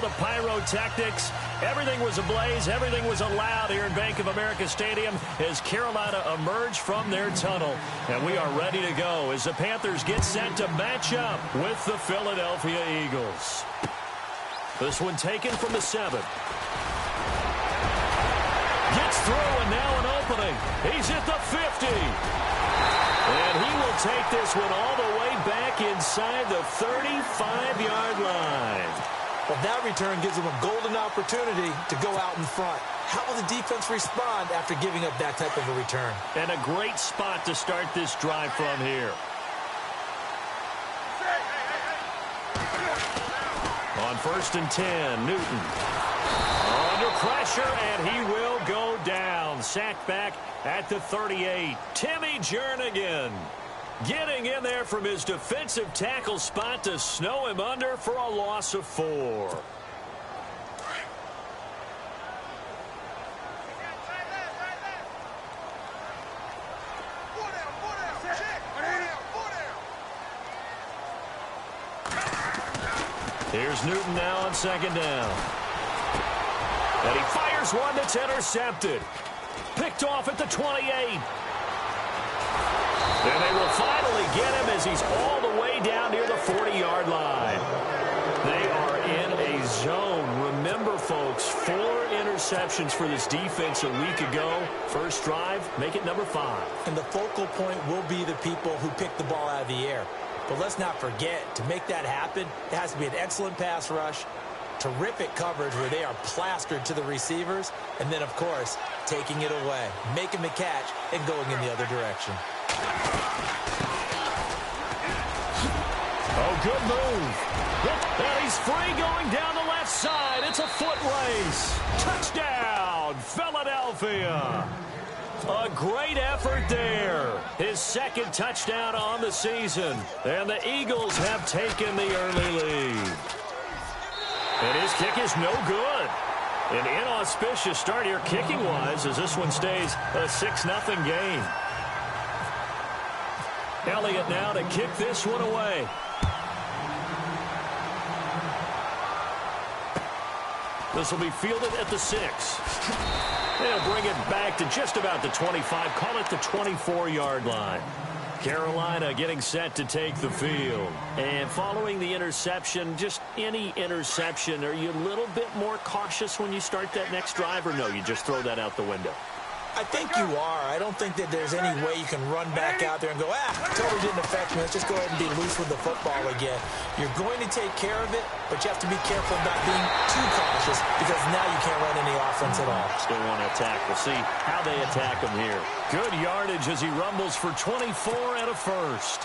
the pyrotechnics. Everything was ablaze. Everything was allowed here in Bank of America Stadium as Carolina emerged from their tunnel. And we are ready to go as the Panthers get set to match up with the Philadelphia Eagles. This one taken from the 7. Gets through, and now an opening. He's at the 50. And he will take this one all the way back inside the 35-yard line. Well, that return gives them a golden opportunity to go out in front. How will the defense respond after giving up that type of a return? And a great spot to start this drive from here. On 1st and 10, Newton. Under pressure, and he will go down. Sacked back at the 38. Timmy Jernigan getting in there from his defensive tackle spot to snow him under for a loss of 4. Here's Newton now on 2nd down. And he fires one that's intercepted. Picked off at the 28. And they will finally get him as he's all the way down near the 40-yard line. They are in a zone. Remember, folks, 4 interceptions for this defense a week ago. First drive, make it number 5. And the focal point will be the people who pick the ball out of the air. But let's not forget, to make that happen, it has to be an excellent pass rush, terrific coverage where they are plastered to the receivers, and then, of course, taking it away, making the catch, and going in the other direction. Oh, good move. And he's free going down the left side. It's a foot race. Touchdown, Philadelphia. A great effort there. His 2nd touchdown on the season. And the Eagles have taken the early lead. And his kick is no good. An inauspicious start here kicking-wise as this one stays a 6-0 game. Elliott now to kick this one away. This will be fielded at the 6. They'll bring it back to just about the 25. Call it the 24-yard line. Carolina getting set to take the field. And following the interception, just any interception, are you a little bit more cautious when you start that next drive, or no, you just throw that out the window? I think you are. I don't think that there's any way you can run back out there and go, totally didn't affect me. Let's just go ahead and be loose with the football again. You're going to take care of it, but you have to be careful of not being too cautious because now you can't run any offense at all. Still want to attack. We'll see how they attack him here. Good yardage as he rumbles for 24 and a first.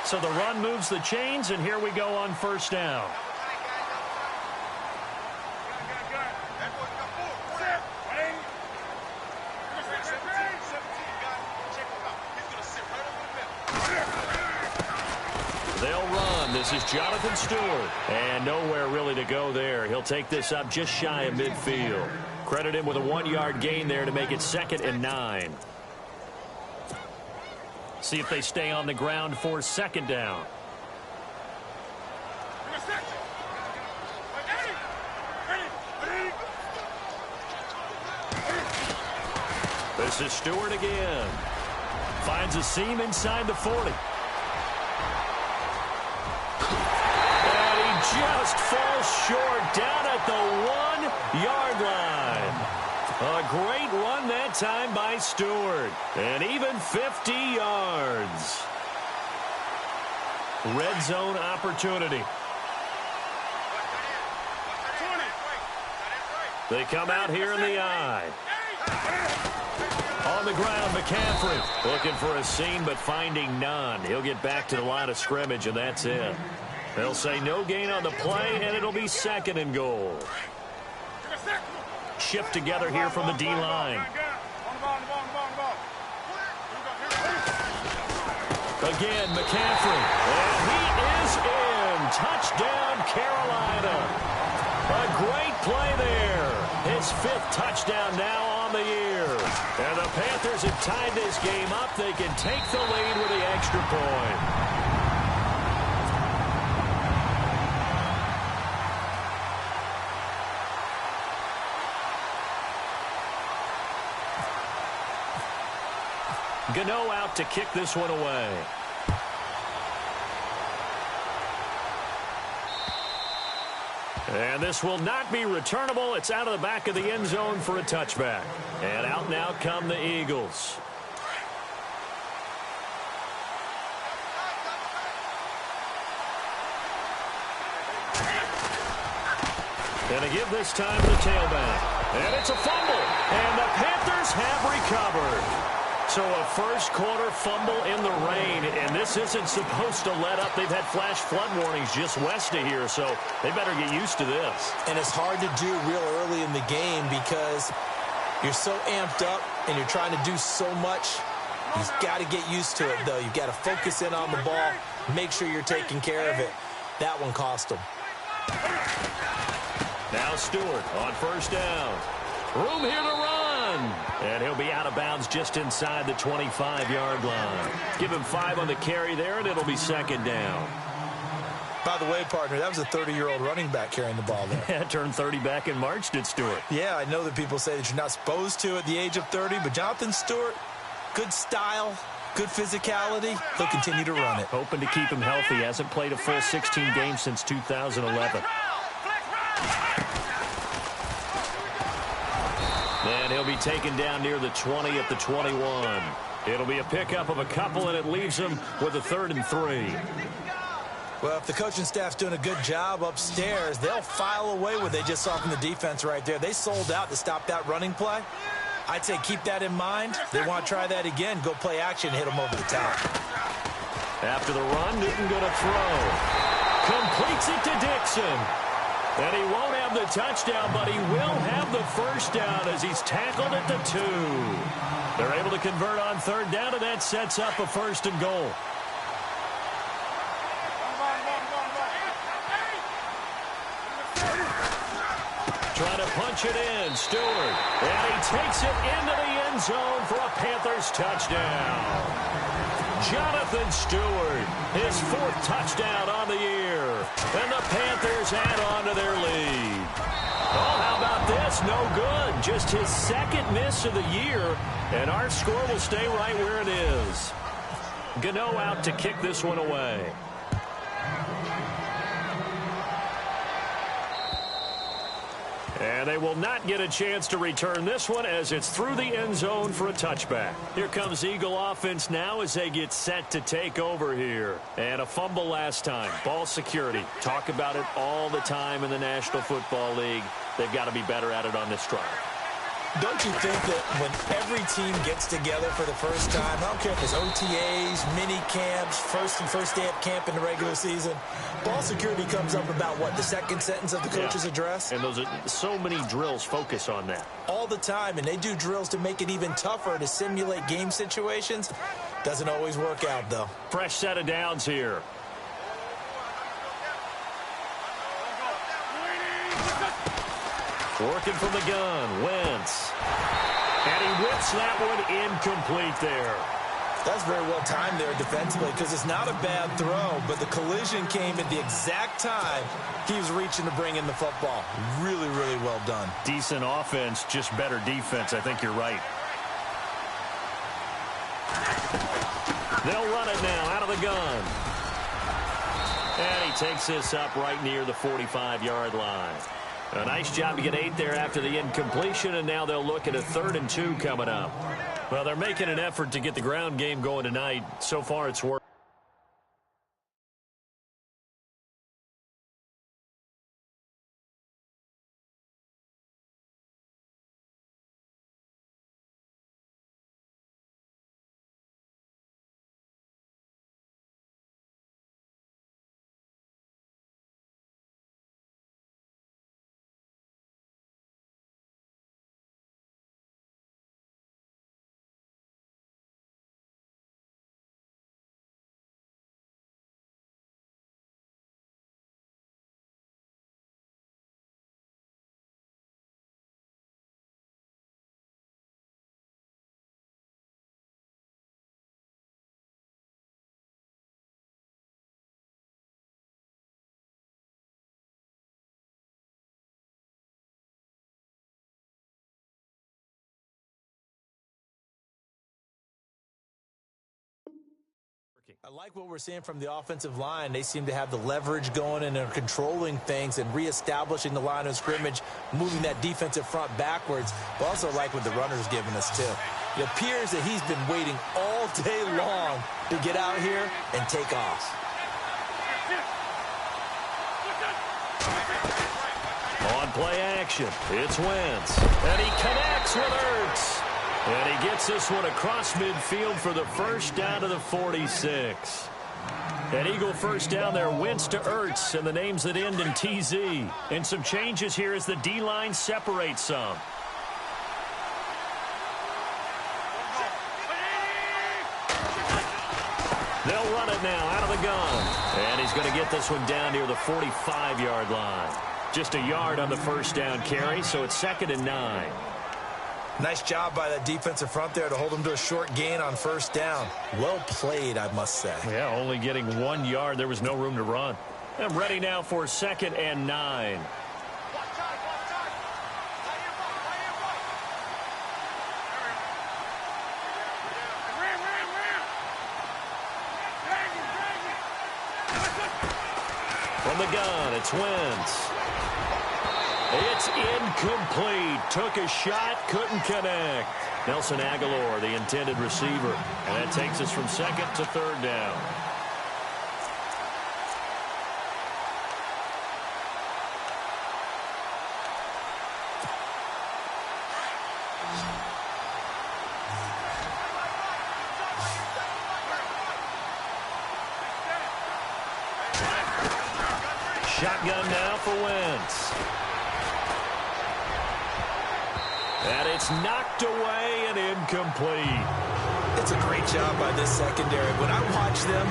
So the run moves the chains, and here we go on 1st down. They'll run. This is Jonathan Stewart. And nowhere really to go there. He'll take this up just shy of midfield. Credit him with a 1-yard gain there to make it 2nd and 9. See if they stay on the ground for 2nd down. This is Stewart again. Finds a seam inside the 40. Just falls short down at the 1-yard line. A great run that time by Stewart. And even 50 yards. Red zone opportunity. They come out here in the eye. On the ground, McCaffrey looking for a seam but finding none. He'll get back to the line of scrimmage, and that's it. They'll say no gain on the play, and it'll be 2nd and goal. Shift together here from the D-line. Again, McCaffrey. And he is in. Touchdown, Carolina. A great play there. His 5th touchdown now on the year. And the Panthers have tied this game up. They can take the lead with the extra point. Gano out to kick this one away. And this will not be returnable. It's out of the back of the end zone for a touchback. And out now come the Eagles. And to give this time to the tailback. And it's a fumble. And the Panthers have recovered. So a first quarter fumble in the rain, and this isn't supposed to let up. They've had flash flood warnings just west of here, so they better get used to this. And it's hard to do real early in the game because you're so amped up and you're trying to do so much. You've got to get used to it, though. You've got to focus in on the ball, make sure you're taking care of it. That one cost them. Now Stewart on first down. Room here to run. And he'll be out of bounds just inside the 25-yard line. Give him 5 on the carry there, and it'll be second down. By the way, partner, that was a 30-year-old running back carrying the ball there. Yeah, turned 30 back in March, did Stewart. Yeah, I know that people say that you're not supposed to at the age of 30, but Jonathan Stewart, good style, good physicality. He'll continue to run it. Hoping to keep him healthy. Hasn't played a full 16 games since 2011. And he'll be taken down near the 20 at the 21. It'll be a pickup of a couple, and it leaves him with a 3rd and 3. Well, if the coaching staff's doing a good job upstairs, they'll file away what they just saw from the defense right there. They sold out to stop that running play. I'd say keep that in mind. They want to try that again. Go play action and hit them over the top. After the run, Newton going to throw. Completes it to Dixon. And he won't have the touchdown, but he will have the first down as he's tackled at the 2. They're able to convert on 3rd down, and that sets up a 1st and goal. Trying to punch it in, Stewart. And he takes it into the end zone for a Panthers touchdown. Jonathan Stewart, his 4th touchdown on the year. And the Panthers add on to their lead. Oh, how about this? No good. Just his 2nd miss of the year. And our score will stay right where it is. Gano out to kick this one away. And they will not get a chance to return this one as it's through the end zone for a touchback. Here comes Eagle offense now as they get set to take over here. And a fumble last time. Ball security. Talk about it all the time in the National Football League. They've got to be better at it on this drive. Don't you think that when every team gets together for the first time, I don't care if it's OTAs, mini camps, first day of camp in the regular season, ball security comes up about, what, the 2nd sentence of the coach's address? And those are so many drills focus on that. All the time, and they do drills to make it even tougher to simulate game situations. Doesn't always work out, though. Fresh set of downs here. Working from the gun, Wentz. And he whips that one incomplete there. That's very well timed there defensively because it's not a bad throw, but the collision came at the exact time he was reaching to bring in the football. Really, really well done. Decent offense, just better defense. I think you're right. They'll run it now out of the gun. And he takes this up right near the 45-yard line. A nice job to get 8 there after the incompletion, and now they'll look at a 3rd and 2 coming up. Well, they're making an effort to get the ground game going tonight. So far, it's worked. I like what we're seeing from the offensive line. They seem to have the leverage going and are controlling things and reestablishing the line of scrimmage, moving that defensive front backwards. But also like what the runner's giving us, too. It appears that he's been waiting all day long to get out here and take off. On play action, it's Wentz. And he connects with Ertz. And he gets this one across midfield for the first down to the 46. An Eagle first down there, Wentz to Ertz, and the names that end in TZ. And some changes here as the D-line separates some. They'll run it now out of the gun. And he's going to get this one down near the 45-yard line. Just a yard on the first down carry, so it's 2nd and 9. Nice job by that defensive front there to hold them to a short gain on first down. Well played, I must say. Yeah, only getting 1 yard. There was no room to run. I'm ready now for 2nd and 9. From the gun, it's Wentz. It's incomplete. Took a shot, couldn't connect. Nelson Aguilar, the intended receiver. And that takes us from 2nd to 3rd down. Shotgun now for Wentz. And it's knocked away and incomplete. It's a great job by this secondary. When I watch them,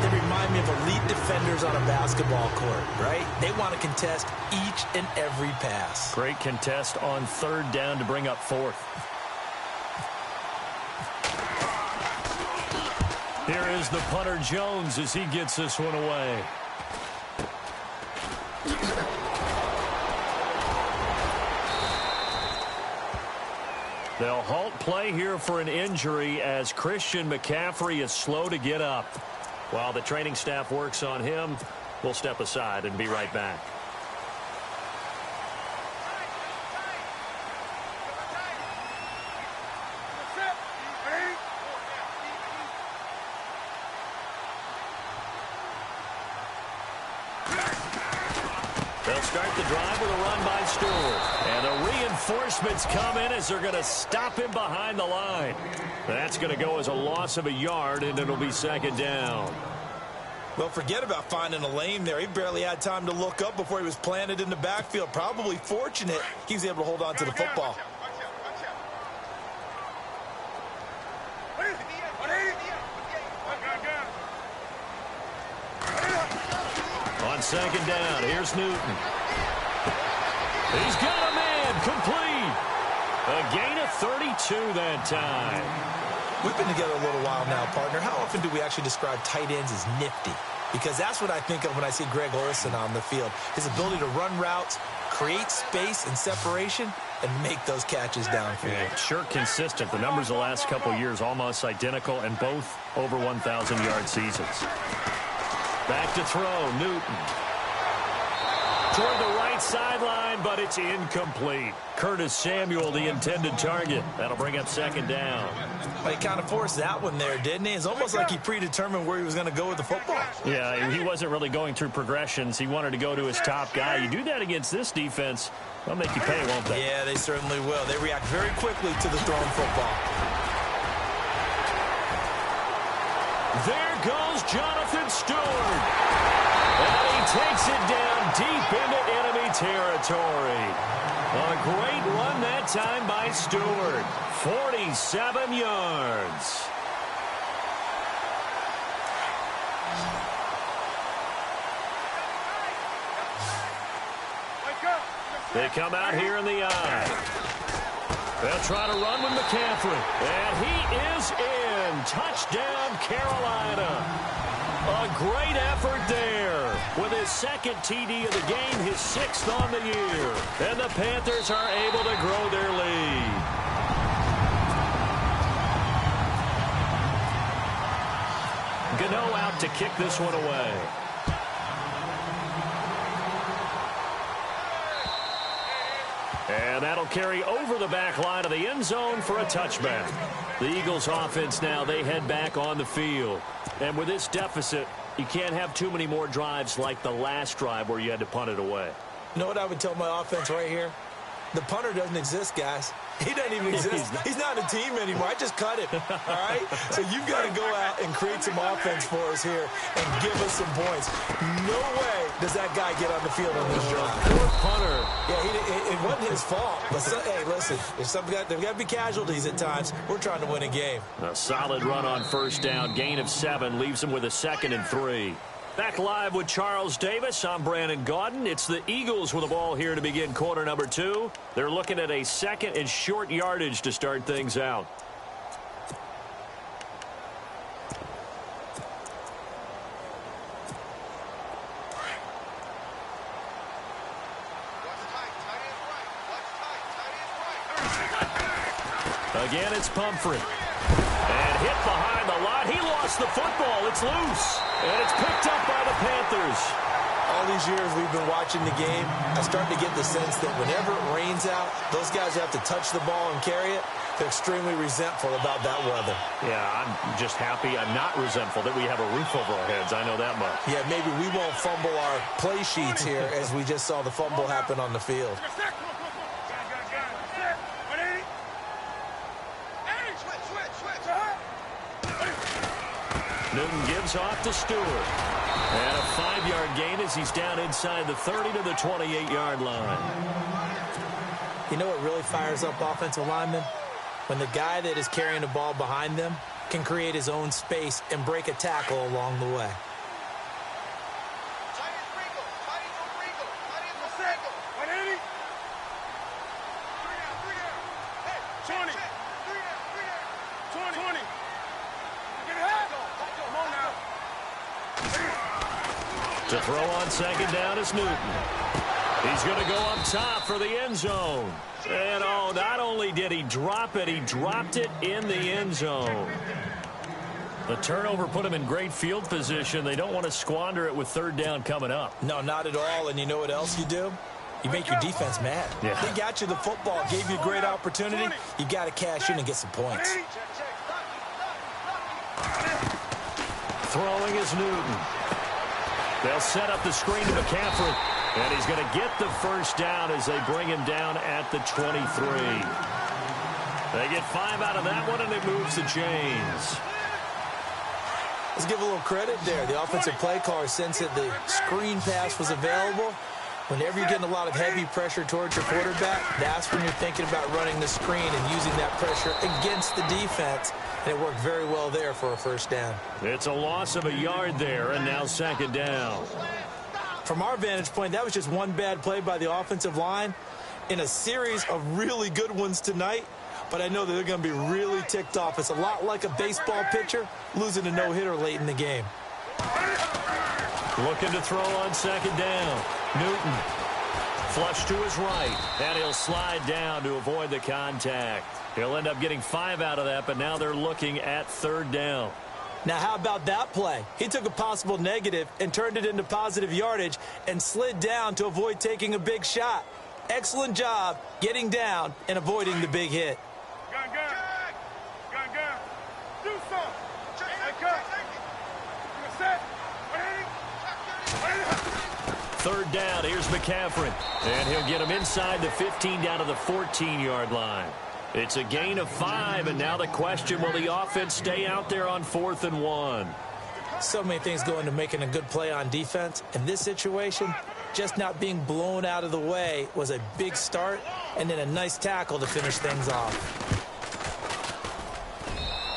they remind me of elite defenders on a basketball court, right? They want to contest each and every pass. Great contest on 3rd down to bring up 4th. Here is the punter Jones as he gets this one away. They'll halt play here for an injury as Christian McCaffrey is slow to get up. While the training staff works on him, we'll step aside and be right back. They'll start the drive with a run by Stewart. And the reinforcements come in as they're going to stop him behind the line. That's going to go as a loss of a yard, and it'll be 2nd down. Well, forget about finding a lane there. He barely had time to look up before he was planted in the backfield. Probably fortunate he was able to hold on to the football. On 2nd down, here's Newton. He's got a man, complete. A gain of 32 that time. We've been together a little while now, partner. How often do we actually describe tight ends as nifty? Because that's what I think of when I see Greg Olsen on the field. His ability to run routes, create space and separation, and make those catches downfield. Yeah, sure consistent. The numbers the last couple of years almost identical, and both over 1,000-yard seasons. Back to throw, Newton. Toward the right sideline, but it's incomplete. Curtis Samuel, the intended target. That'll bring up 2nd down. Well, he kind of forced that one there, didn't he? It's almost like he predetermined where he was going to go with the football. Yeah, he wasn't really going through progressions. He wanted to go to his top guy. You do that against this defense, they'll make you pay, won't they? Yeah, they certainly will. They react very quickly to the thrown football. There goes Jonathan Stewart. And he takes it down deep into enemy territory. A great run that time by Stewart. 47 yards. They come out here in the eye. They'll try to run with McCaffrey. And he is in. Touchdown, Carolina. A great effort there. With his 2nd TD of the game, his 6th on the year. And the Panthers are able to grow their lead. Gano out to kick this one away. And that'll carry over the back line of the end zone for a touchback. The Eagles offense now, they head back on the field. And with this deficit, you can't have too many more drives like the last drive where you had to punt it away. You know what I would tell my offense right here? The punter doesn't exist, guys. He doesn't even exist. He's not a team anymore. I just cut him, all right? So you've got to go out and create some offense for us here and give us some points. No way does that guy get on the field on this drive. Poor punter. Yeah, it wasn't his fault. But, hey, listen, there's got to be casualties at times. We're trying to win a game. A solid run on first down. Gain of 7 leaves him with a 2nd and 3. Back live with Charles Davis. I'm Brandon Gaudin. It's the Eagles with the ball here to begin quarter number 2. They're looking at a 2nd and short yardage to start things out. Again, it's Pumphrey. And hit behind the line. He lost the football. It's loose. And it's picked up by the Panthers. All these years we've been watching the game, I start to get the sense that whenever it rains out, those guys who have to touch the ball and carry it, they're extremely resentful about that weather. Yeah, I'm just happy I'm not resentful that we have a roof over our heads. I know that much. Yeah, maybe we won't fumble our play sheets here as we just saw the fumble happen on the field. Newton gives off to Stewart. And a 5-yard gain as he's down inside the 30 to the 28-yard line. You know what really fires up offensive linemen? When the guy that is carrying the ball behind them can create his own space and break a tackle along the way. To throw on 2nd down is Newton. He's going to go up top for the end zone. And, oh, not only did he drop it, he dropped it in the end zone. The turnover put him in great field position. They don't want to squander it with 3rd down coming up. No, not at all. And you know what else you do? You make your defense mad. Yeah. They got you the football, gave you a great opportunity. You got to cash in and get some points. Throwing is Newton. They'll set up the screen to McCaffrey. And he's going to get the first down as they bring him down at the 23. They get 5 out of that one, and it moves the chains. Let's give a little credit there. The offensive play caller sensed that the screen pass was available. Whenever you're getting a lot of heavy pressure towards your quarterback, that's when you're thinking about running the screen and using that pressure against the defense. And it worked very well there for a first down. It's a loss of a yard there, and now 2nd down. From our vantage point, that was just one bad play by the offensive line in a series of really good ones tonight. But I know that they're going to be really ticked off. It's a lot like a baseball pitcher losing a no-hitter late in the game. Looking to throw on 2nd down. Newton. Flush to his right. And he'll slide down to avoid the contact. He'll end up getting 5 out of that, but now they're looking at 3rd down. Now, how about that play? He took a possible negative and turned it into positive yardage and slid down to avoid taking a big shot. Excellent job getting down and avoiding the big hit. Do something. 3rd down. Here's McCaffrey. And he'll get him inside the 15 down to the 14-yard line. It's a gain of 5, and now the question, will the offense stay out there on 4th and 1? So many things go into making a good play on defense. In this situation, just not being blown out of the way was a big start, and then a nice tackle to finish things off.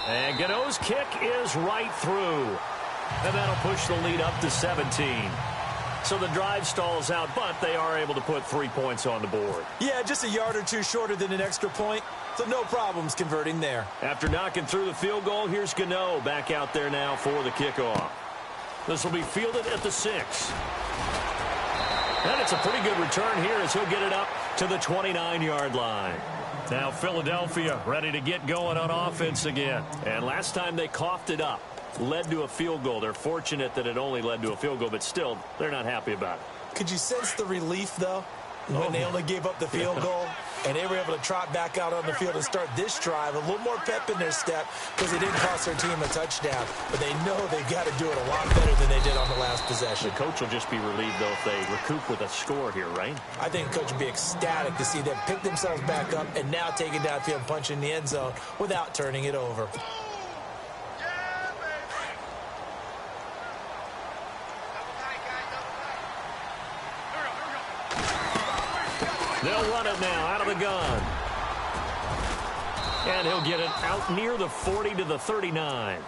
And Gano's kick is right through. And that'll push the lead up to 17. So the drive stalls out, but they are able to put 3 points on the board. Yeah, just a yard or two shorter than an extra point, so no problems converting there. After knocking through the field goal, here's Gano back out there now for the kickoff. This will be fielded at the 6. And it's a pretty good return here as he'll get it up to the 29-yard line. Now Philadelphia ready to get going on offense again. And last time they coughed it up. led to a field goal. They're fortunate that it only led to a field goal, but still, they're not happy about it. Could you sense the relief, though, when they only gave up the field goal and they were able to trot back out on the field and start this drive? A little more pep in their step because they didn't cost their team a touchdown. But they know they've got to do it a lot better than they did on the last possession. The coach will just be relieved, though, if they recoup with a score here, right? I think the coach would be ecstatic to see them pick themselves back up and now take it downfield and punch in the end zone without turning it over. They'll run it now out of the gun. And he'll get it out near the 40 to the 39.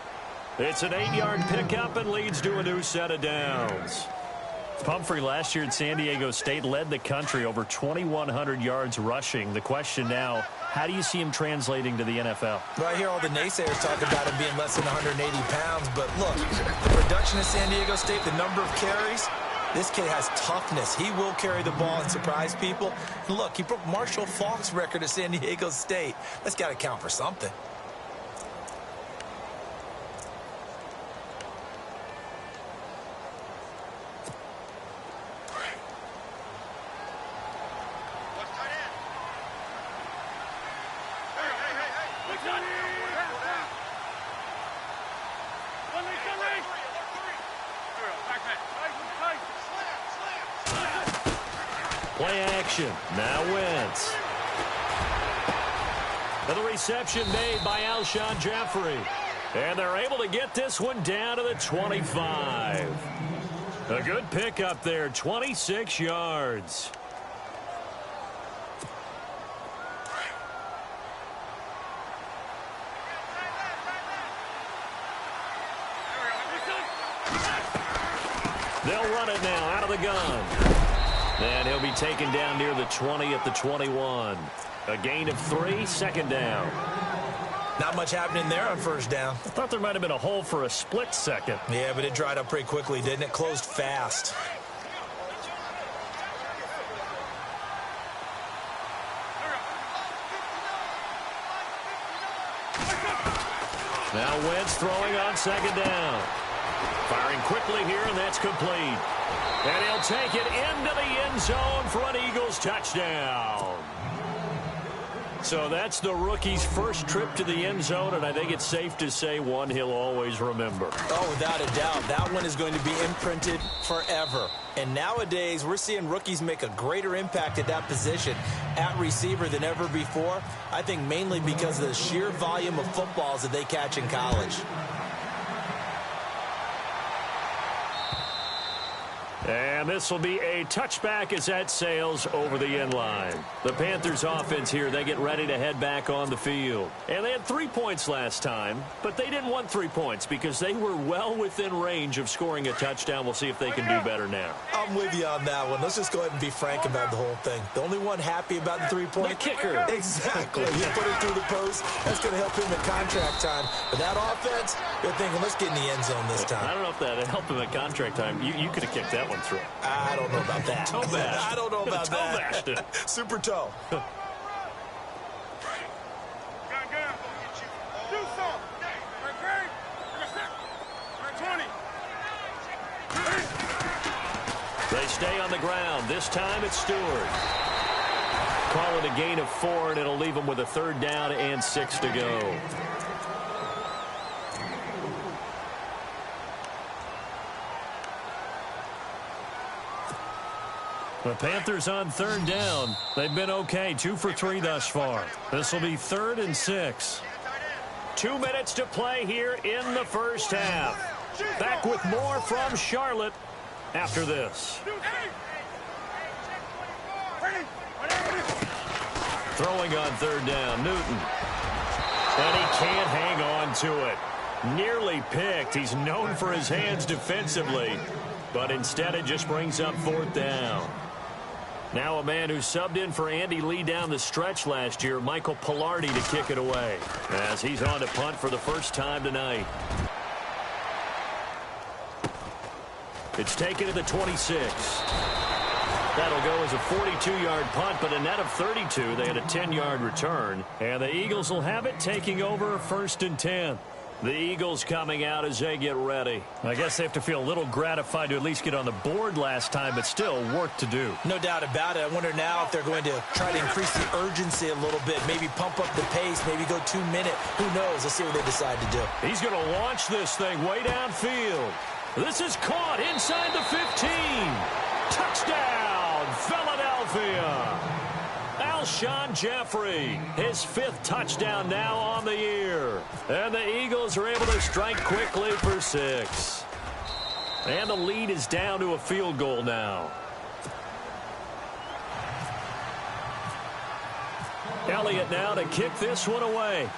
It's an 8-yard pickup and leads to a new set of downs. Pumphrey last year at San Diego State led the country over 2,100 yards rushing. The question now, how do you see him translating to the NFL? Well, I hear all the naysayers talk about him being less than 180 pounds. But look, the production at San Diego State, the number of carries, this kid has toughness. He will carry the ball and surprise people. And look, he broke Marshall Faulk's record at San Diego State. That's got to count for something. Play action. Now Wentz. And the reception made by Alshon Jeffrey. And they're able to get this one down to the 25. A good pickup there, 26 yards. They'll run it now out of the gun. And he'll be taken down near the 20 at the 21. A gain of 3, second down. Not much happening there on first down. I thought there might have been a hole for a split second. Yeah, but it dried up pretty quickly, didn't it? Closed fast. Now Wentz throwing on second down. Firing quickly here, and that's complete. And he'll take it into the end zone for an Eagles touchdown. So that's the rookie's first trip to the end zone, and I think it's safe to say one he'll always remember. Oh, without a doubt. That one is going to be imprinted forever. And nowadays, we're seeing rookies make a greater impact at that position at receiver than ever before. I think mainly because of the sheer volume of footballs that they catch in college. And this will be a touchback as that sails over the end line. The Panthers offense here, they get ready to head back on the field. And they had 3 points last time, but they didn't want 3 points because they were well within range of scoring a touchdown. We'll see if they can do better now. I'm with you on that one. Let's just go ahead and be frank about the whole thing. The only one happy about the 3-point? The kicker. Exactly. You put it through the post. That's going to help him at contract time. But that offense, they're thinking, let's get in the end zone this time. I don't know if that helped him at contract time. You could have kicked that one through. I don't know about that. Toe bashed. I don't know about toe that. Bashed it. Super toe. They stay on the ground. This time it's Stewart. Call it a gain of 4, and it'll leave them with a 3rd down and 6 to go. The Panthers on 3rd down. They've been okay, 2 for 3 thus far. This will be 3rd and 6. 2 minutes to play here in the first half. Back with more from Charlotte after this. Throwing on 3rd down, Newton. And he can't hang on to it. Nearly picked. He's known for his hands defensively, but instead it just brings up 4th down. Now a man who subbed in for Andy Lee down the stretch last year, Michael Pilardi, to kick it away, as he's on to punt for the first time tonight. It's taken to the 26. That'll go as a 42-yard punt, but a net of 32. They had a 10-yard return, and the Eagles will have it, taking over 1st and 10. The Eagles coming out as they get ready. I guess they have to feel a little gratified to at least get on the board last time, but still work to do. No doubt about it. I wonder now if they're going to try to increase the urgency a little bit, maybe pump up the pace, maybe go 2 minute. Who knows? Let's see what they decide to do. He's going to launch this thing way downfield. This is caught inside the 15. Touchdown, Philadelphia. Alshon Jeffrey, his 5th touchdown now on the year. And the Eagles are able to strike quickly for 6. And the lead is down to a field goal now. Elliott now to kick this one away.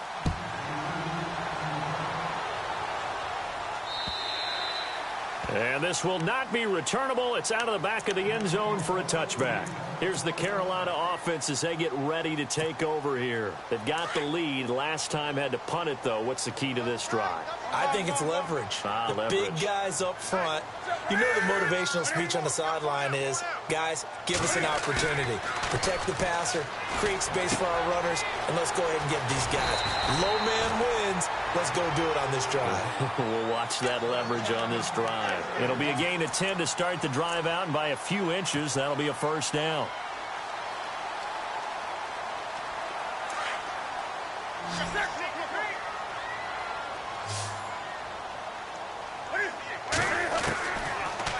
And this will not be returnable. It's out of the back of the end zone for a touchback. Here's the Carolina offense as they get ready to take over here. They've got the lead. Last time had to punt it, though. What's the key to this drive? I think it's leverage. The big guys up front. You know the motivational speech on the sideline is, guys, give us an opportunity. Protect the passer, create space for our runners, and let's go ahead and get these guys. Low man wins. Let's go do it on this drive. We'll watch that leverage on this drive. It'll be a gain of 10 to start the drive out, and by a few inches, that'll be a first down.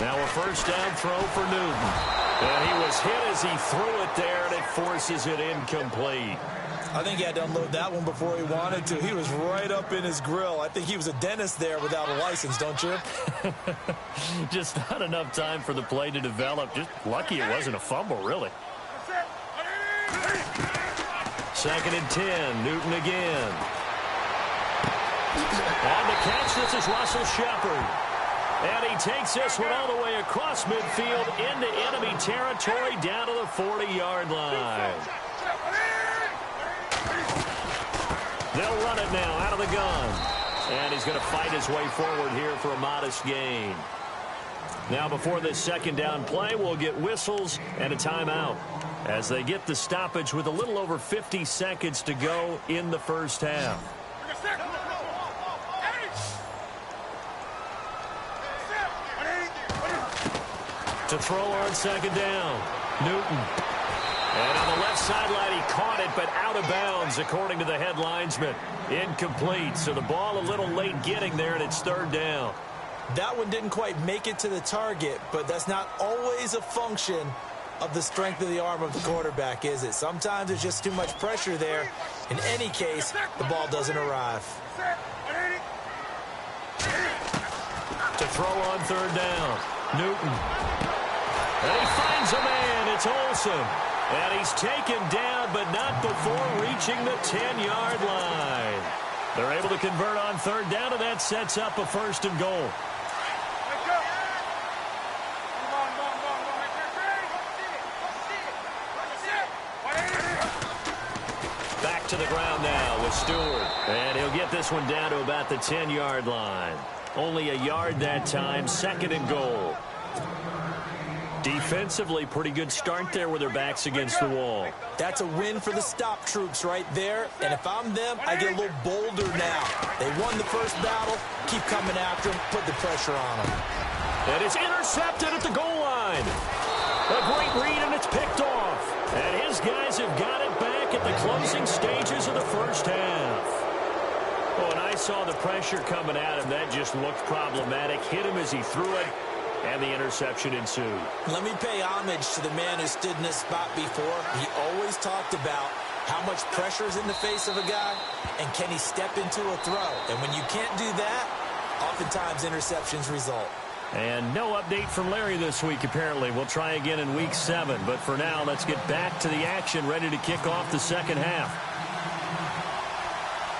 Now a first down throw for Newton. And he was hit as he threw it there, and it forces it incomplete. I think he had to unload that one before he wanted to. He was right up in his grill. I think he was a dentist there without a license, don't you? Just not enough time for the play to develop. Just lucky it wasn't a fumble, really. 2nd and 10. Newton again. On the catch, this is Russell Shepard. And he takes this one all the way across midfield into enemy territory down to the 40-yard line. They'll run it now out of the gun. And he's going to fight his way forward here for a modest gain. Now before this second down play, we'll get whistles and a timeout as they get the stoppage with a little over 50 seconds to go in the first half. To throw on 2nd down, Newton. And on the left sideline, he caught it, but out of bounds, according to the head linesman. Incomplete, so the ball a little late getting there, and it's 3rd down. That one didn't quite make it to the target, but that's not always a function of the strength of the arm of the quarterback, is it? Sometimes there's just too much pressure there. In any case, the ball doesn't arrive. To throw on 3rd down, Newton. And he finds a man. It's Olsen. And he's taken down, but not before reaching the 10-yard line. They're able to convert on 3rd down, and that sets up a 1st and goal. Back to the ground now with Stewart. And he'll get this one down to about the 10-yard line. Only a yard that time, 2nd and goal. Defensively, pretty good start there with their backs against the wall. That's a win for the stop troops right there. And if I'm them, I get a little bolder now. They won the first battle. Keep coming after them. Put the pressure on them. And it's intercepted at the goal line. A great read, and it's picked off. And his guys have got it back at the closing stages of the first half. Oh, and I saw the pressure coming at him. That just looked problematic. Hit him as he threw it. And the interception ensued. Let me pay homage to the man who stood in this spot before. He always talked about how much pressure is in the face of a guy, and can he step into a throw. And when you can't do that, oftentimes interceptions result. And no update from Larry this week, apparently. We'll try again in week 7. But for now, let's get back to the action, ready to kick off the second half.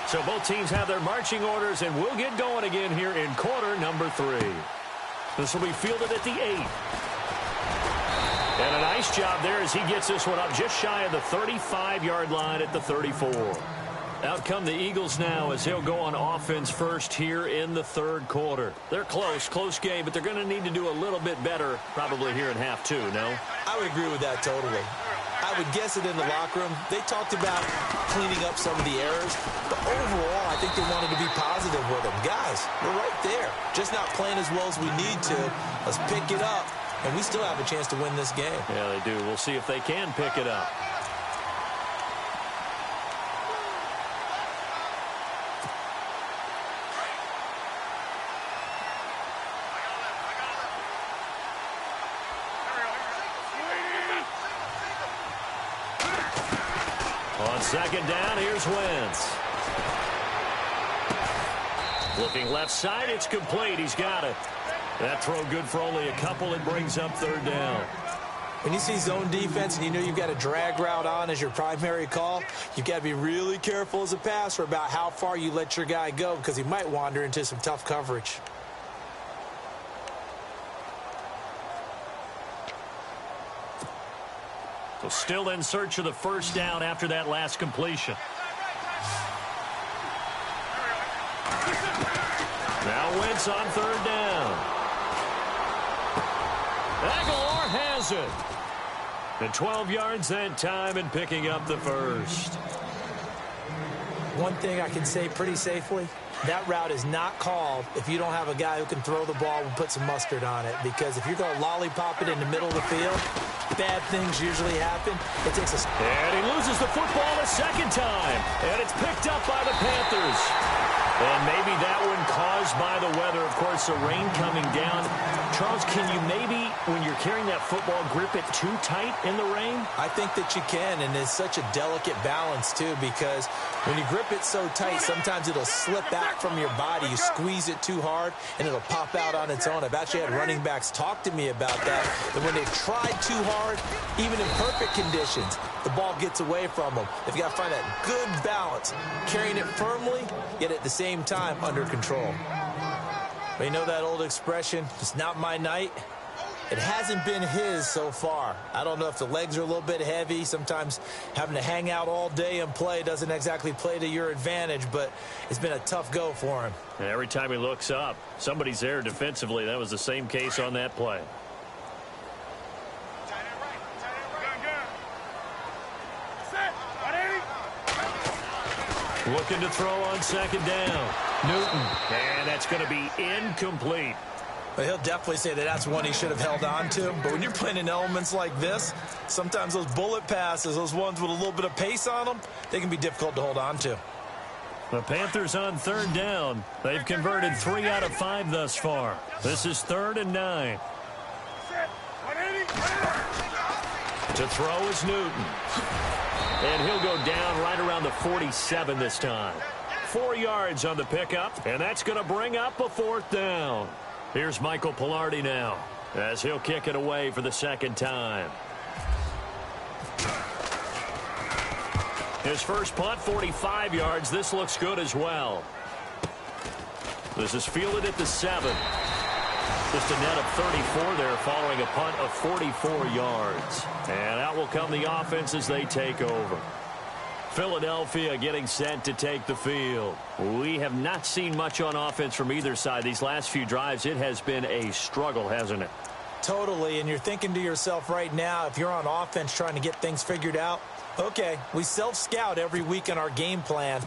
So both teams have their marching orders, and we'll get going again here in quarter number 3. This will be fielded at the 8. And a nice job there as he gets this one up just shy of the 35-yard line at the 34. Out come the Eagles now as they'll go on offense first here in the 3rd quarter. They're close game, but they're going to need to do a little bit better probably here in half 2, no? I would agree with that totally. I I would guess it in the locker room. They talked about cleaning up some of the errors, but overall, I think they wanted to be positive with them. Guys, we're right there, just not playing as well as we need to. Let's pick it up, and we still have a chance to win this game. Yeah, they do. We'll see if they can pick it up. On second down, here's Wentz. Looking left side, it's complete. He's got it. That throw good for only a couple. It brings up third down. When you see zone defense and you know you've got a drag route on as your primary call, you've got to be really careful as a passer about how far you let your guy go because he might wander into some tough coverage. So still in search of the first down after that last completion. Now Wentz on third down. Aguilar has it. And 12 yards that time and picking up the first. One thing I can say pretty safely, that route is not called if you don't have a guy who can throw the ball and put some mustard on it. Because if you're going to lollipop it in the middle of the field, bad things usually happen. It takes a... And he loses the football a second time. And it's picked up by the Panthers. And maybe that one caused by the weather. Of course, the rain coming down. Charles, can you maybe, when you're carrying that football, grip it too tight in the rain? I think that you can, and it's such a delicate balance, too, because when you grip it so tight, sometimes it'll slip back from your body. You squeeze it too hard, and it'll pop out on its own. I've actually had running backs talk to me about that, that when they've tried too hard, even in perfect conditions, the ball gets away from them. They've got to find that good balance, carrying it firmly, yet at the same time under control. But you know that old expression, it's not my night? It hasn't been his so far. I don't know if the legs are a little bit heavy. Sometimes having to hang out all day and play doesn't exactly play to your advantage, but it's been a tough go for him. And every time he looks up, somebody's there defensively. That was the same case on that play. Looking to throw on second down. Newton. And that's going to be incomplete. But he'll definitely say that that's one he should have held on to. But when you're playing in elements like this, sometimes those bullet passes, those ones with a little bit of pace on them, they can be difficult to hold on to. The Panthers on third down. They've converted 3 out of 5 thus far. This is 3rd and 9. To throw is Newton. And he'll go down right around the 47 this time. 4 yards on the pickup, and that's going to bring up a 4th down. Here's Michael Palardy now, as he'll kick it away for the second time. His first punt, 45 yards. This looks good as well. This is fielded at the 7. Just a net of 34 there following a punt of 44 yards. And out will come the offense as they take over. Philadelphia getting set to take the field. We have not seen much on offense from either side. These last few drives, it has been a struggle, hasn't it? Totally, and you're thinking to yourself right now, if you're on offense trying to get things figured out, okay, we self-scout every week in our game plan.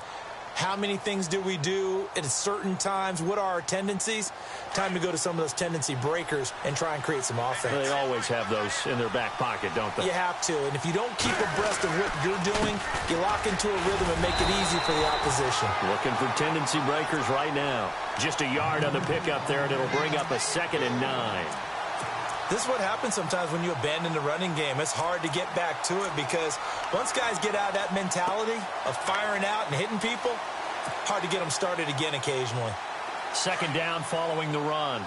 How many things do we do at certain times? What are our tendencies? Time to go to some of those tendency breakers and try and create some offense. They always have those in their back pocket, don't they? You have to. And if you don't keep abreast of what you're doing, you lock into a rhythm and make it easy for the opposition. Looking for tendency breakers right now. Just a yard on the pickup there, and it'll bring up a 2nd and 9. This is what happens sometimes when you abandon the running game. It's hard to get back to it because once guys get out of that mentality of firing out and hitting people, hard to get them started again occasionally. 2nd down following the run.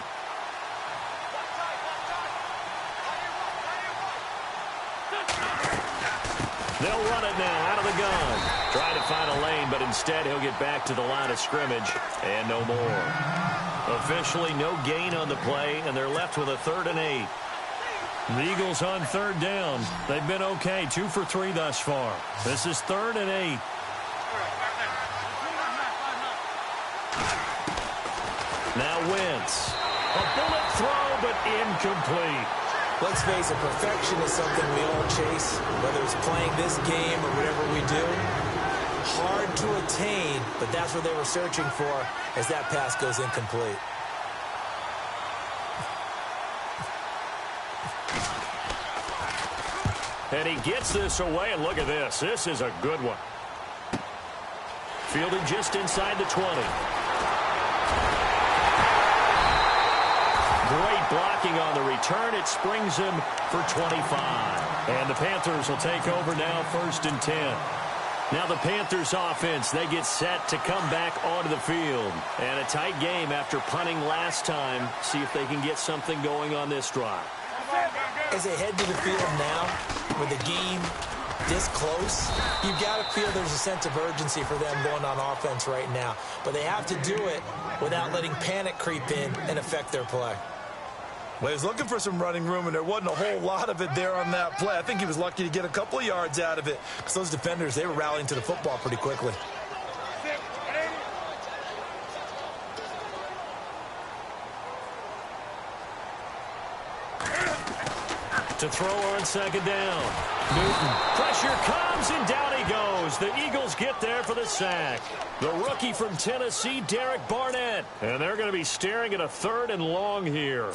They'll run it now out of the gun. Trying to find a lane, but instead he'll get back to the line of scrimmage and no more. Officially no gain on the play, and they're left with a 3rd and 8. The Eagles on 3rd down. They've been okay, 2 for 3 thus far. This is 3rd and 8. Now Wentz. A bullet throw, but incomplete. Let's face it, perfection is something we all chase, whether it's playing this game or whatever we do. Hard to attain, but that's what they were searching for as that pass goes incomplete. And he gets this away, and look at this. This is a good one. Fielded just inside the 20. Great blocking on the return. It springs him for 25. And the Panthers will take over now, 1st and 10. Now the Panthers offense, they get set to come back onto the field. And a tight game after punting last time. See if they can get something going on this drive. As they head to the field now, with the game this close, you've got to feel there's a sense of urgency for them going on offense right now. But they have to do it without letting panic creep in and affect their play. Well, he was looking for some running room, and there wasn't a whole lot of it there on that play. I think he was lucky to get a couple of yards out of it, because those defenders, they were rallying to the football pretty quickly. To throw on 2nd down. Newton. Pressure comes, and down he goes. The Eagles get there for the sack. The rookie from Tennessee, Derek Barnett. And they're going to be staring at a 3rd and long here.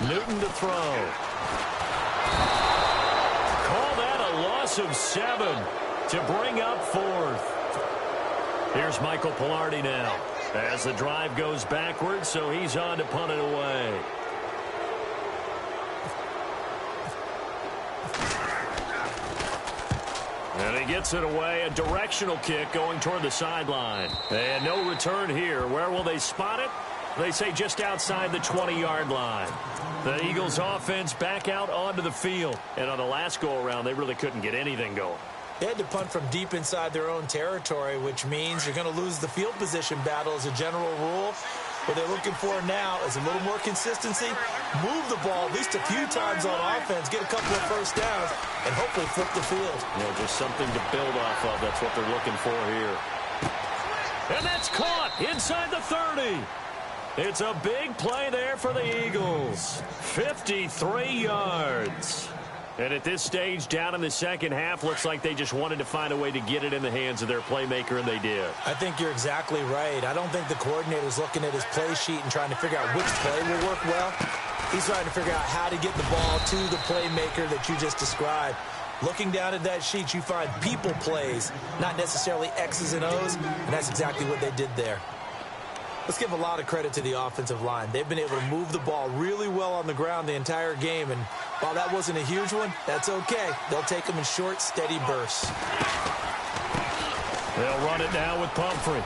Newton to throw. Call that a loss of 7 to bring up 4th. Here's Michael Palardy now as the drive goes backwards, so he's on to punt it away. And he gets it away, a directional kick going toward the sideline. And no return here. Where will they spot it? They say just outside the 20-yard line. The Eagles offense back out onto the field. And on the last go-around, they really couldn't get anything going. They had to punt from deep inside their own territory, which means you're going to lose the field position battle as a general rule. What they're looking for now is a little more consistency, move the ball at least a few times on offense, get a couple of first downs, and hopefully flip the field. You know, just something to build off of. That's what they're looking for here. And that's caught inside the 30. It's a big play there for the Eagles. 53 yards. And at this stage, down in the second half, looks like they just wanted to find a way to get it in the hands of their playmaker, and they did. I think you're exactly right. I don't think the coordinator's looking at his play sheet and trying to figure out which play will work well. He's trying to figure out how to get the ball to the playmaker that you just described. Looking down at that sheet, you find people plays, not necessarily X's and O's, and that's exactly what they did there. Let's give a lot of credit to the offensive line. They've been able to move the ball really well on the ground the entire game, and while that wasn't a huge one, that's okay. They'll take them in short, steady bursts. They'll run it now with Pumphrey.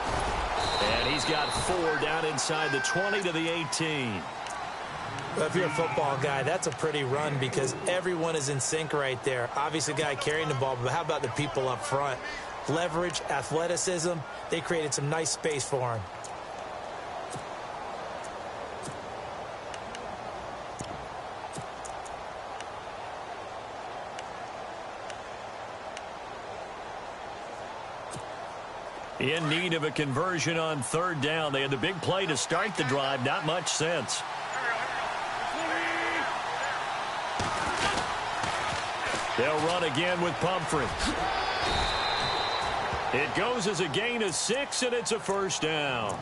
And he's got 4 down inside the 20 to the 18. Well, if you're a football guy, that's a pretty run because everyone is in sync right there. Obviously, the guy carrying the ball, but how about the people up front? Leverage, athleticism, they created some nice space for him. In need of a conversion on 3rd down. They had the big play to start the drive. Not much sense. They'll run again with Pumphrey. It goes as a gain of 6, and it's a 1st down.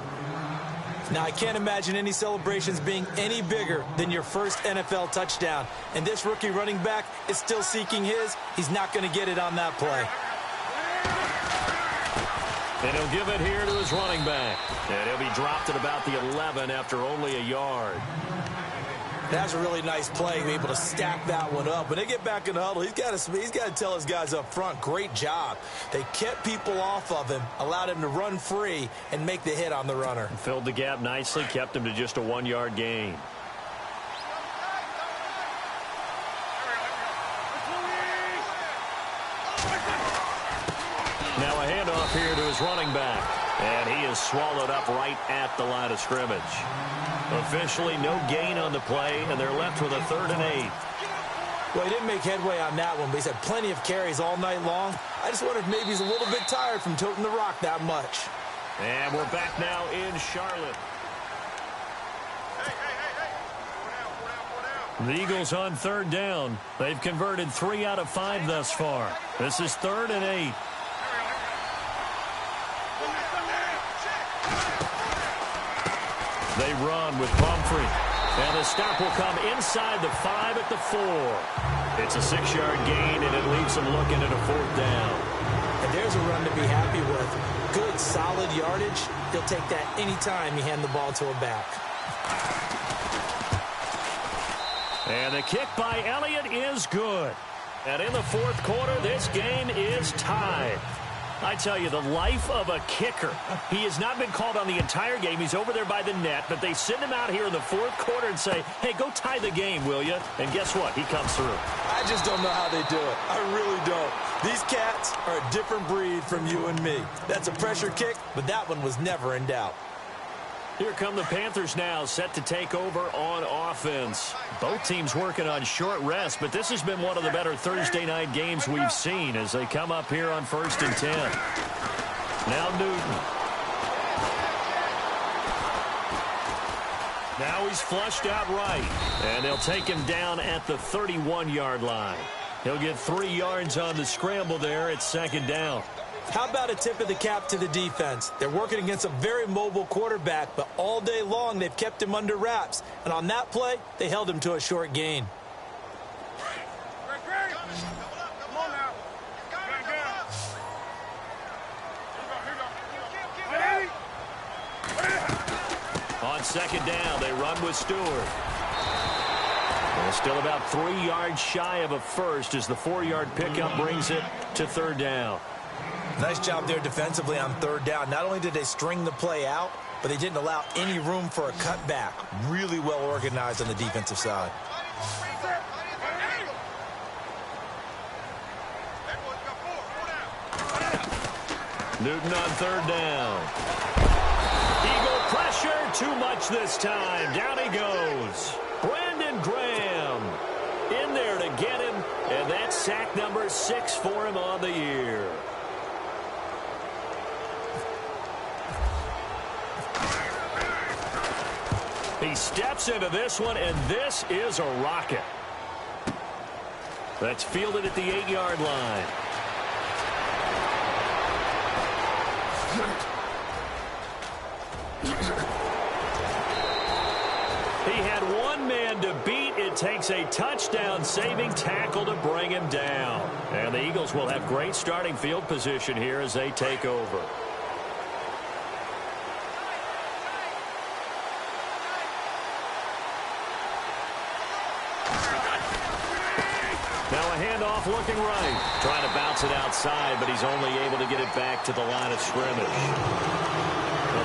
Now, I can't imagine any celebrations being any bigger than your first NFL touchdown. And this rookie running back is still seeking his. He's not going to get it on that play. And he'll give it here to his running back. And he'll be dropped at about the 11 after only a yard. That's a really nice play, be able to stack that one up. When they get back in the huddle, he's got to tell his guys up front, great job. They kept people off of him, allowed him to run free, and make the hit on the runner. Filled the gap nicely, kept him to just a 1-yard gain. Now a handoff here to his running back. And he is swallowed up right at the line of scrimmage. Officially no gain on the play, and they're left with a 3rd and 8. Well, he didn't make headway on that one, but he's had plenty of carries all night long. I just wonder if maybe he's a little bit tired from toting the rock that much. And we're back now in Charlotte. The Eagles on 3rd down. They've converted 3 out of 5 thus far. This is 3rd and 8. They run with Pumphrey. And the stop will come inside the 5 at the 4. It's a 6-yard gain, and it leaves them looking at a 4th down. And there's a run to be happy with. Good, solid yardage. He'll take that anytime you hand the ball to a back. And the kick by Elliott is good. And in the 4th quarter, this game is tied. I tell you, the life of a kicker. He has not been called on the entire game. He's over there by the net, but they send him out here in the 4th quarter and say, hey, go tie the game, will you? And guess what? He comes through. I just don't know how they do it. I really don't. These cats are a different breed from you and me. That's a pressure kick, but that one was never in doubt. Here come the Panthers now, set to take over on offense. Both teams working on short rest, but this has been one of the better Thursday night games we've seen as they come up here on 1st and 10. Now Newton. Now he's flushed out right, and they'll take him down at the 31-yard line. He'll get 3 yards on the scramble there at 2nd down. How about a tip of the cap to the defense? They're working against a very mobile quarterback, but all day long they've kept him under wraps. And on that play, they held him to a short gain. Come on now. On 2nd down, they run with Stewart. Well, still about 3 yards shy of a first as the 4-yard pickup brings it to 3rd down. Nice job there defensively on 3rd down. Not only did they string the play out, but they didn't allow any room for a cutback. Really well organized on the defensive side. Newton on 3rd down. Eagle pressure, too much this time. Down he goes. Brandon Graham in there to get him, and that's sack number 6 for him on the year. He steps into this one, and this is a rocket. That's fielded at the 8-yard line. He had one man to beat. It takes a touchdown-saving tackle to bring him down. And the Eagles will have great starting field position here as they take over. Now a handoff looking right. Trying to bounce it outside, but he's only able to get it back to the line of scrimmage.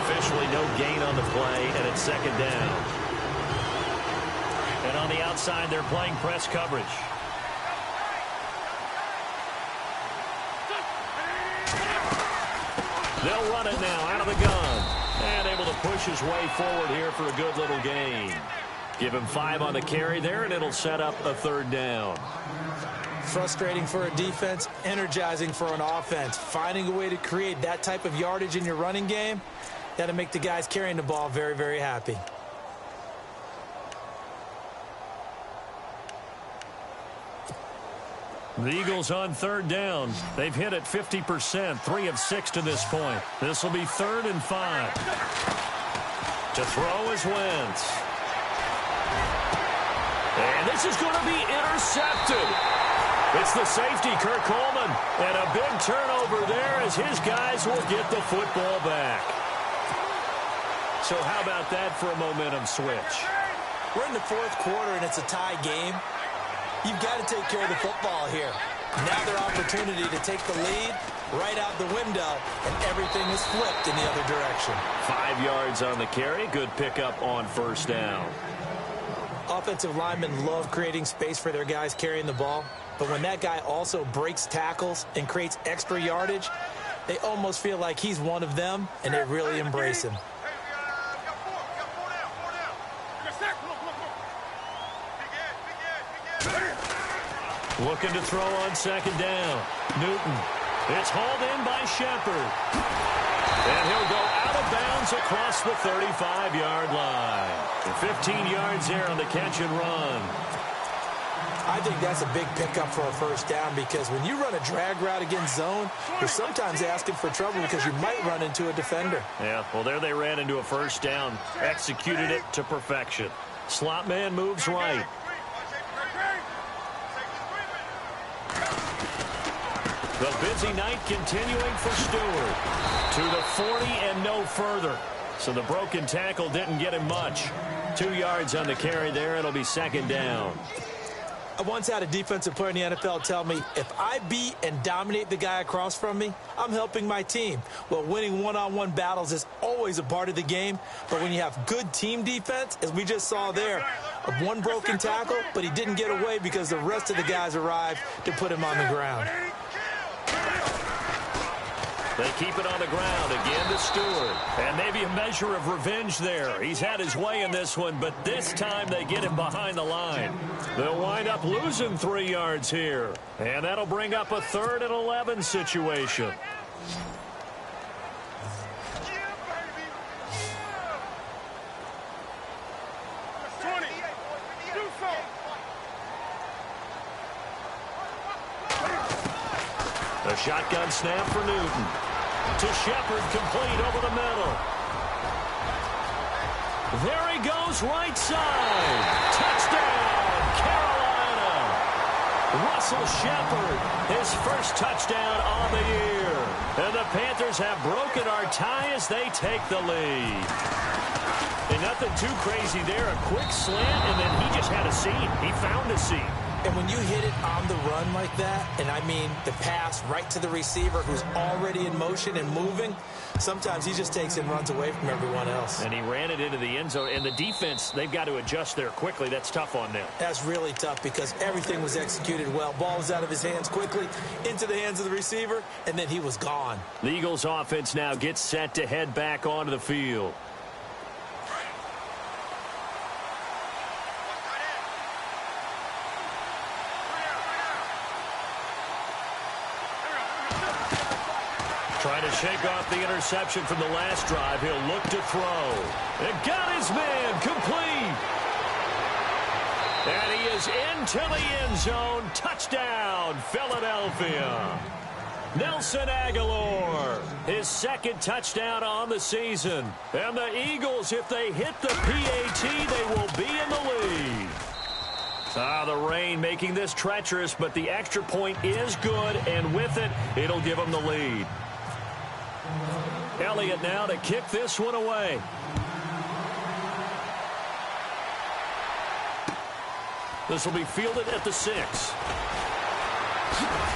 Officially no gain on the play, and it's 2nd down. And on the outside, they're playing press coverage. They'll run it now out of the gun. And able to push his way forward here for a good little gain. Give him 5 on the carry there, and it'll set up a 3rd down. Frustrating for a defense, energizing for an offense. Finding a way to create that type of yardage in your running game, got to make the guys carrying the ball very, very happy. The Eagles on 3rd down. They've hit it 50%, 3 of 6 to this point. This will be 3rd and 5. To throw is Wentz. And this is going to be intercepted. It's the safety, Kurt Coleman. And a big turnover there as his guys will get the football back. So how about that for a momentum switch? We're in the 4th quarter, and it's a tie game. You've got to take care of the football here. Now their opportunity to take the lead right out the window, and everything is flipped in the other direction. 5 yards on the carry. Good pickup on 1st down. Offensive linemen love creating space for their guys carrying the ball, but when that guy also breaks tackles and creates extra yardage, they almost feel like he's one of them, and they really embrace him. Looking to throw on second down. Newton. It's hauled in by Shepard. And he'll go out of bounds across the 35-yard line. 15 yards there on the catch and run. I think that's a big pickup for a first down because when you run a drag route against zone, you're sometimes asking for trouble because you might run into a defender. Yeah, well, there they ran into a first down. Executed it to perfection. Slot man moves right. The busy night continuing for Stewart. To the 40 and no further. So the broken tackle didn't get him much. 2 yards on the carry there. It'll be second down. I once had a defensive player in the NFL tell me, if I beat and dominate the guy across from me, I'm helping my team. Well, winning one-on-one battles is always a part of the game, but when you have good team defense, as we just saw there, one broken tackle, but he didn't get away because the rest of the guys arrived to put him on the ground. They keep it on the ground again to Stewart. And maybe a measure of revenge there. He's had his way in this one, but this time they get him behind the line. They'll wind up losing 3 yards here. And that'll bring up a 3rd and 11 situation. A shotgun snap for Newton. To Shepard, complete over the middle. There he goes, right side. Touchdown, Carolina. Russell Shepard, his first touchdown on the year. And the Panthers have broken our tie as they take the lead. And nothing too crazy there. A quick slant, and then he just had a seam. He found a seam. And when you hit it on the run like that, and I mean the pass right to the receiver who's already in motion and moving, sometimes he just takes and runs away from everyone else. And he ran it into the end zone. And the defense, they've got to adjust there quickly. That's tough on them. That's really tough because everything was executed well. Ball was out of his hands quickly, into the hands of the receiver, and then he was gone. The Eagles offense now gets set to head back onto the field. Trying to shake off the interception from the last drive. He'll look to throw. And got his man complete. And he is into the end zone. Touchdown, Philadelphia. Nelson Agholor, his 2nd touchdown on the season. And the Eagles, if they hit the PAT, they will be in the lead. The rain making this treacherous, but the extra point is good, and with it, it'll give them the lead. Elliott now to kick this one away. This will be fielded at the 6.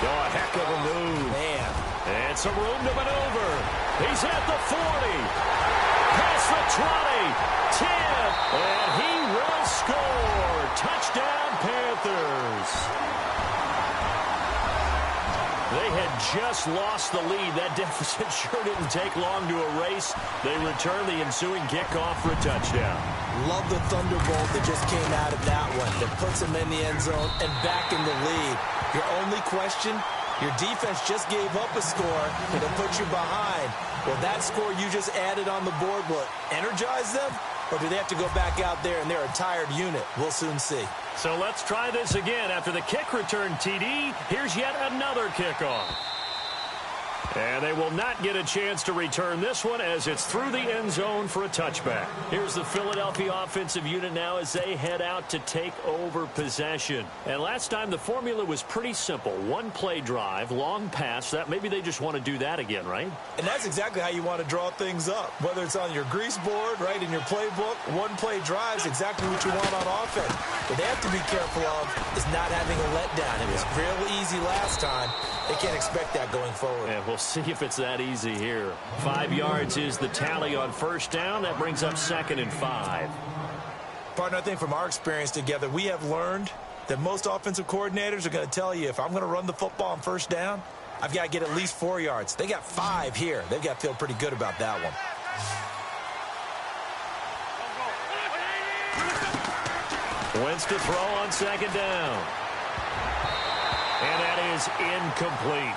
Oh, a heck of a move. Man. And some room to maneuver. He's at the 40. Past the 20. 10. And he will score. Touchdown, Panthers. They had just lost the lead. That deficit sure didn't take long to erase. They return the ensuing kickoff for a touchdown. Love the thunderbolt that just came out of that one. That puts them in the end zone and back in the lead. Your only question, your defense just gave up a score to put you behind. Well, that score you just added on the board, will it energize them? Or do they have to go back out there and they're a tired unit? We'll soon see. So let's try this again. After the kick return TD, here's yet another kickoff. And they will not get a chance to return this one as it's through the end zone for a touchback. Here's the Philadelphia offensive unit now as they head out to take over possession. And last time the formula was pretty simple. 1-play drive, long pass. That maybe they just want to do that again, right? And that's exactly how you want to draw things up. Whether it's on your grease board, right, in your playbook, 1-play drives exactly what you want on offense. What they have to be careful of is not having a letdown. It was real easy last time. They can't expect that going forward. Yeah, we'll see if it's that easy here. 5 yards is the tally on first down. That brings up 2nd and 5. Partner, I think from our experience together, we have learned that most offensive coordinators are going to tell you, if I'm going to run the football on first down, I've got to get at least 4 yards. They got 5 here. They've got to feel pretty good about that one. Wentz to throw on second down. And that is incomplete.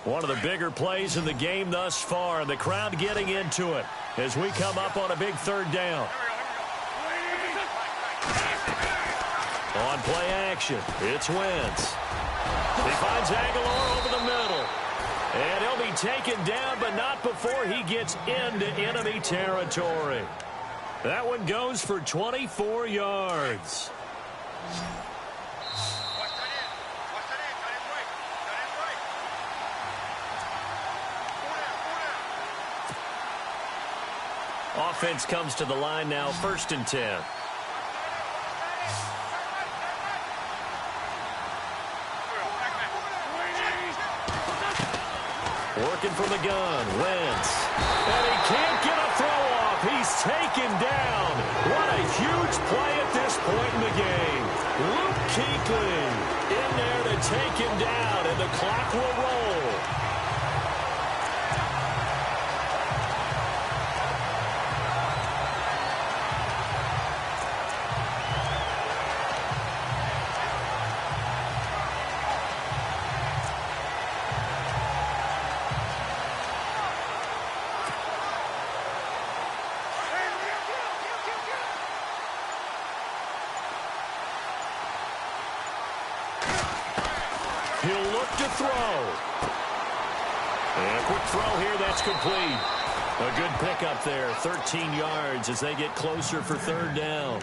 One of the bigger plays in the game thus far, and the crowd getting into it as we come up on a big third down. On play action, it's Wentz. He finds Aguilar over the middle. And he'll be taken down, but not before he gets into enemy territory. That one goes for 24 yards. Offense comes to the line now, 1st and 10. Working from the gun, Wentz. And he can't get a throw off. He's taken down. What a huge play at this point in the game. Luke Kuechly in there to take him down, and the clock will roll. He'll look to throw. And a quick throw here, that's complete. A good pickup there, 13 yards as they get closer for 3rd down.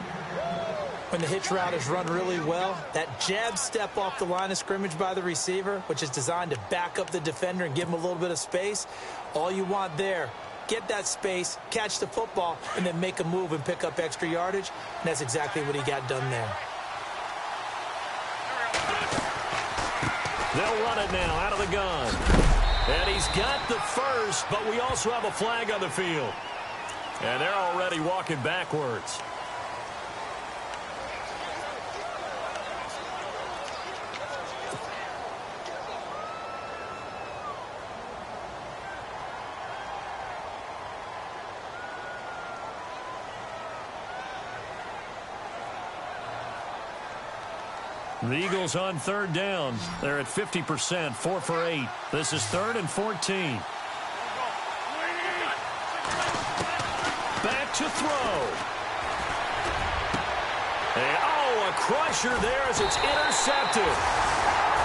When the hitch route is run really well, that jab step off the line of scrimmage by the receiver, which is designed to back up the defender and give him a little bit of space, all you want there, get that space, catch the football, and then make a move and pick up extra yardage. And that's exactly what he got done there. They'll run it now out of the gun. And he's got the first, but we also have a flag on the field. And they're already walking backwards. The Eagles on 3rd down. They're at 50%, 4 for 8. This is 3rd and 14. Back to throw. And, a crusher there as it's intercepted.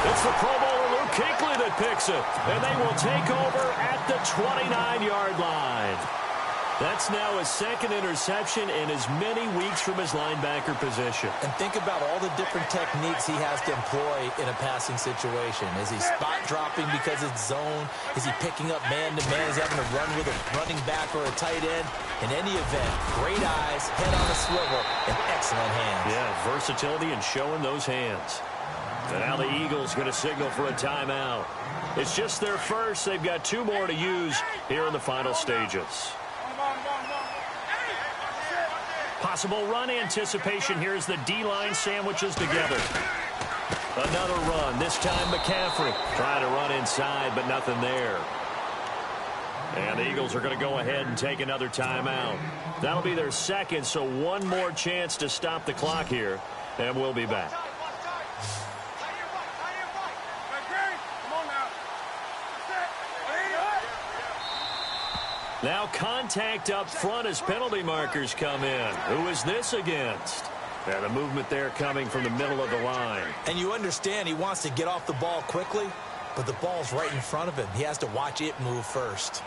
It's the Pro Bowler Luke Kuechly that picks it. And they will take over at the 29-yard line. That's now his 2nd interception in as many weeks from his linebacker position. And think about all the different techniques he has to employ in a passing situation. Is he spot dropping because it's zone? Is he picking up man-to-man? Is he having to run with a running back or a tight end? In any event, great eyes, head on a swivel, and excellent hands. Yeah, versatility and showing those hands. And now the Eagles going to signal for a timeout. It's just their first. They've got 2 more to use here in the final stages. Possible run anticipation here as the D-line sandwiches together. Another run, this time McCaffrey trying to run inside, but nothing there. And the Eagles are going to go ahead and take another timeout. That'll be their 2nd, so 1 more chance to stop the clock here, and we'll be back. Now contact up front as penalty markers come in. Who is this against? And the movement there coming from the middle of the line. And you understand he wants to get off the ball quickly, but the ball's right in front of him. He has to watch it move first.